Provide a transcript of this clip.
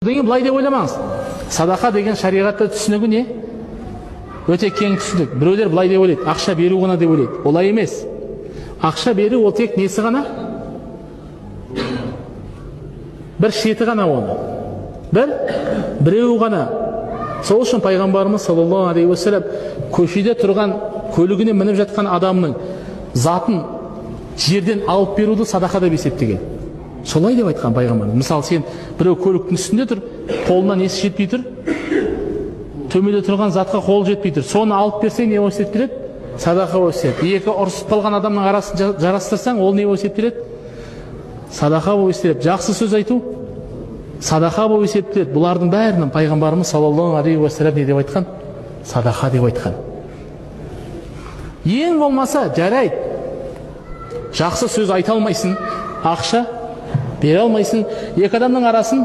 Деген былай деп ойламаңыз. Садақа деген шариғатта түсінігі не? Өте кең түсінік. Біреулер былай деп ойлайды, ақша беру ғана деп ойлайды. Олай емес. Ақша беру ол тек несі ғана? Бір шеті ғана оны. Біреу ғана. Сол үшін пайғамбарымыз саллаллаху алейхи уассалам көшеде тұрған, көлігіне мініп жатқан адамның затын жерден алып беруді садақа деп есептеген. Солай деп айтқан пайғамбарымыз. Мысалы, сен біреу көліктің үстінде тұр, қолына несі жетпей тұр, төменде тұрған затқа қол жетпей тұр. Соны алып берсең, не болып есептеледі? Садақа болып есептеледі. Екі ұрысып қалған адамның арасын жарастырсаң, ол не болып есептеледі? Садақа болып есептеледі. Жақсы сөз айту садақа болып есептеледі. Бұлардың бәрінің пайғамбарымыз саллаллаху алейхи уассалам не деп айтқан? Садақа деп айтқан. Ең болмаса жарайды. Жақсы сөз айта алмайсың, ақша бере алмайсың, екі адамның арасын